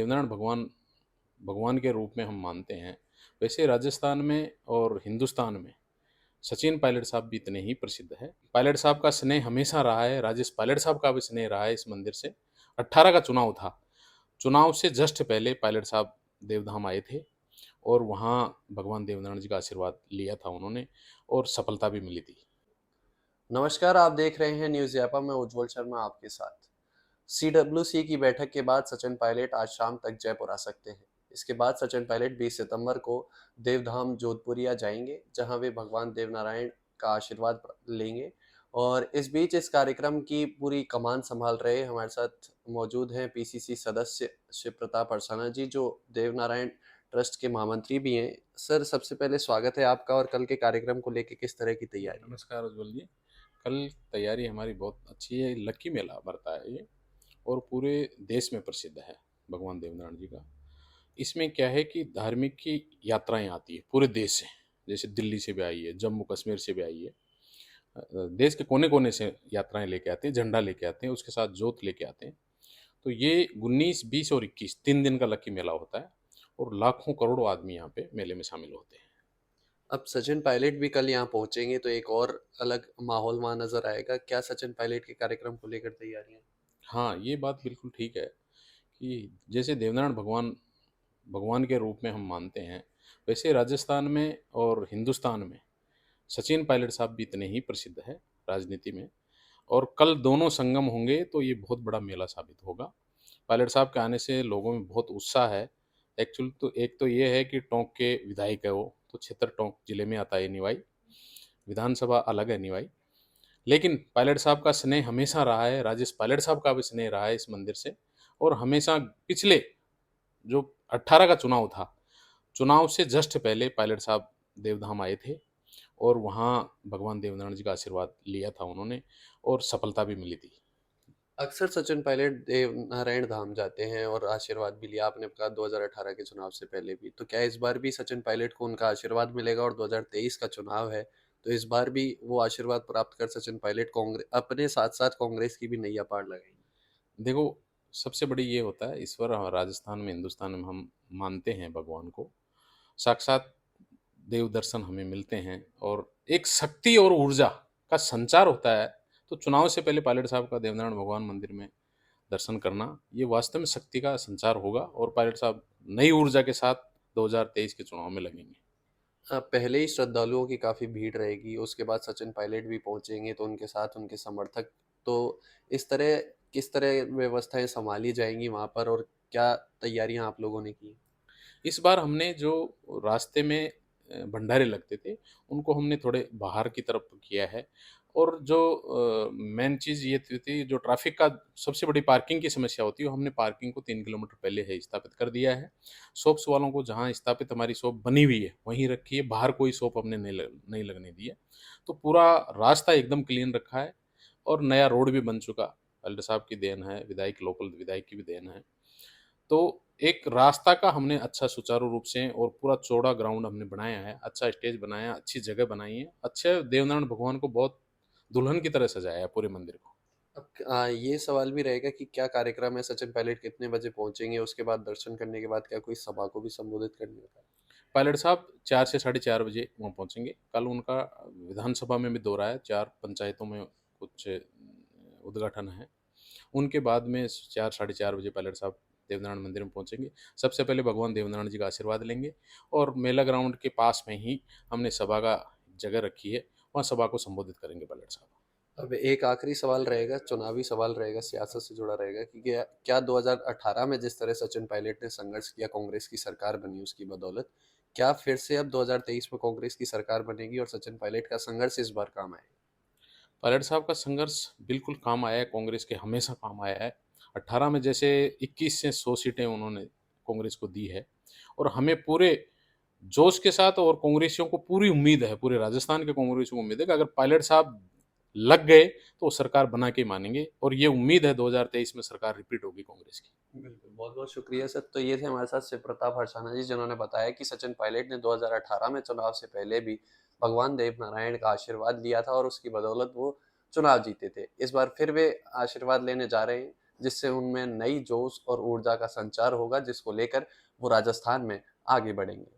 देवनारायण भगवान भगवान के रूप में हम मानते हैं। वैसे राजस्थान में और हिंदुस्तान में सचिन पायलट साहब भी इतने ही प्रसिद्ध है। पायलट साहब का स्नेह हमेशा रहा है, राजेश पायलट साहब का भी स्नेह रहा है इस मंदिर से। 18 का चुनाव था। चुनाव से जस्ट पहले पायलट साहब देवधाम आए थे और वहाँ भगवान देवनारायण जी का आशीर्वाद लिया था उन्होंने और सफलता भी मिली थी। नमस्कार, आप देख रहे हैं न्यूज़ यापा में उज्जवल शर्मा आपके साथ। सीडब्ल्यूसी की बैठक के बाद सचिन पायलट आज शाम तक जयपुर आ सकते हैं। इसके बाद सचिन पायलट 20 सितंबर को देवधाम जोधपुरिया जाएंगे, जहां वे भगवान देवनारायण का आशीर्वाद लेंगे। और इस बीच इस कार्यक्रम की पूरी कमान संभाल रहे हमारे साथ मौजूद हैं पीसीसी सदस्य शिव प्रताप अरसाना जी, जो देवनारायण ट्रस्ट के महामंत्री भी हैं। सर, सबसे पहले स्वागत है आपका। और कल के कार्यक्रम को लेकर किस तरह की तैयारी है? नमस्कार उज्ज्वल जी। कल तैयारी हमारी बहुत अच्छी है। लक्की मेला भरता है ये और पूरे देश में प्रसिद्ध है भगवान देवनारायण जी का। इसमें क्या है कि धार्मिक की यात्राएं आती है पूरे देश से। जैसे दिल्ली से भी आई है, जम्मू कश्मीर से भी आई है। देश के कोने कोने से यात्राएं लेके आते हैं, झंडा लेके आते हैं, उसके साथ जोत लेके आते हैं। तो ये 19, 20 और 21 3 दिन का लक्की मेला होता है और लाखों करोड़ों आदमी यहाँ पे मेले में शामिल होते हैं। अब सचिन पायलट भी कल यहाँ पहुंचेंगे तो एक और अलग माहौल वहां नजर आएगा। क्या सचिन पायलट के कार्यक्रम को लेकर तैयारियां? हाँ, ये बात बिल्कुल ठीक है कि जैसे देवनारायण भगवान भगवान के रूप में हम मानते हैं, वैसे राजस्थान में और हिंदुस्तान में सचिन पायलट साहब भी इतने ही प्रसिद्ध है राजनीति में। और कल दोनों संगम होंगे तो ये बहुत बड़ा मेला साबित होगा। पायलट साहब के आने से लोगों में बहुत उत्साह है। एक्चुअल तो एक तो ये है कि टोंक के विधायक है वो, तो क्षेत्र टोंक जिले में आता है निवाई, विधानसभा अलग है निवाई। लेकिन पायलट साहब का स्नेह हमेशा रहा है, राजेश पायलट साहब का भी स्नेह रहा है इस मंदिर से। और हमेशा पिछले जो 18 का चुनाव था, चुनाव से जस्ट पहले पायलट साहब देवधाम आए थे और वहाँ भगवान देवनारायण जी का आशीर्वाद लिया था उन्होंने और सफलता भी मिली थी। अक्सर सचिन पायलट देव नारायण धाम जाते हैं और आशीर्वाद भी लिया। आपने कहा 2018 के चुनाव से पहले भी, तो क्या इस बार भी सचिन पायलट को उनका आशीर्वाद मिलेगा? और 2023 का चुनाव है, तो इस बार भी वो आशीर्वाद प्राप्त कर सचिन पायलट कांग्रेस अपने साथ साथ कांग्रेस की भी नैया पार लगाएंगे? देखो, सबसे बड़ी ये होता है ईश्वर राजस्थान में हिंदुस्तान में हम मानते हैं भगवान को। साक्षात देव दर्शन हमें मिलते हैं और एक शक्ति और ऊर्जा का संचार होता है। तो चुनाव से पहले पायलट साहब का देवनारायण भगवान मंदिर में दर्शन करना ये वास्तव में शक्ति का संचार होगा और पायलट साहब नई ऊर्जा के साथ 2023 के चुनाव में लगेंगे। पहले ही श्रद्धालुओं की काफ़ी भीड़ रहेगी, उसके बाद सचिन पायलट भी पहुंचेंगे तो उनके साथ उनके समर्थक। तो इस तरह किस तरह व्यवस्थाएं संभाली जाएंगी वहां पर, और क्या तैयारियां आप लोगों ने की? इस बार हमने जो रास्ते में भंडारे लगते थे उनको हमने थोड़े बाहर की तरफ किया है। और जो मेन चीज़ ये थी जो ट्रैफिक का सबसे बड़ी पार्किंग की समस्या होती है, वो हमने पार्किंग को 3 किलोमीटर पहले है स्थापित कर दिया है। शॉप्स वालों को जहाँ स्थापित हमारी शॉप बनी हुई है वहीं रखी है, बाहर कोई शॉप हमने नहीं लगने दी है। तो पूरा रास्ता एकदम क्लीन रखा है और नया रोड भी बन चुका। अल्डर साहब की देन है, विधायक लोकल विधायक की भी देन है। तो एक रास्ता का हमने अच्छा सुचारू रूप से और पूरा चौड़ा ग्राउंड हमने बनाया है, अच्छा स्टेज बनाया है, अच्छी जगह बनाई है, अच्छे देवनारायण भगवान को बहुत दुल्हन की तरह सजाया है पूरे मंदिर को। अब ये सवाल भी रहेगा कि क्या कार्यक्रम है, सचिन पायलट कितने बजे पहुंचेंगे, उसके बाद दर्शन करने के बाद क्या कोई सभा को भी संबोधित करने का? पायलट साहब 4 से 4:30 बजे वहाँ पहुँचेंगे। कल उनका विधानसभा में भी दौरा है, 4 पंचायतों में कुछ उद्घाटन है। उनके बाद में 4 साढ़े 4 बजे पायलट साहब देवनारायण मंदिर में पहुँचेंगे। सबसे पहले भगवान देवनारायण जी का आशीर्वाद लेंगे और मेला ग्राउंड के पास में ही हमने सभा का जगह रखी है, वहाँ सभा को संबोधित करेंगे पायलट साहब। अब एक आखिरी सवाल रहेगा, चुनावी सवाल रहेगा, सियासत से जुड़ा रहेगा कि क्या 2018 में जिस तरह सचिन पायलट ने संघर्ष किया, कांग्रेस की सरकार बनी उसकी बदौलत, क्या फिर से अब 2023 में कांग्रेस की सरकार बनेगी और सचिन पायलट का संघर्ष इस बार काम आएगा? पायलट साहब का संघर्ष बिल्कुल काम आया है, कांग्रेस के हमेशा काम आया है। 18 में जैसे 21 से 100 सीटें उन्होंने कांग्रेस को दी है और हमें पूरे जोश के साथ और कांग्रेसियों को पूरी उम्मीद है, पूरे राजस्थान के कांग्रेसियों को उम्मीद है कि अगर पायलट साहब लग गए तो वो सरकार बना के मानेंगे और ये उम्मीद है 2023 में सरकार रिपीट होगी कांग्रेस की। बिल्कुल, बहुत बहुत शुक्रिया सर। तो ये थे हमारे साथ शिव प्रताप हरसाना जी, जिन्होंने बताया कि सचिन पायलट ने 2018 में चुनाव से पहले भी भगवान देव नारायण का आशीर्वाद लिया था और उसकी बदौलत वो चुनाव जीते थे। इस बार फिर वे आशीर्वाद लेने जा रहे हैं। जिससे उनमें नई जोश और ऊर्जा का संचार होगा, जिसको लेकर वो राजस्थान में आगे बढ़ेंगे।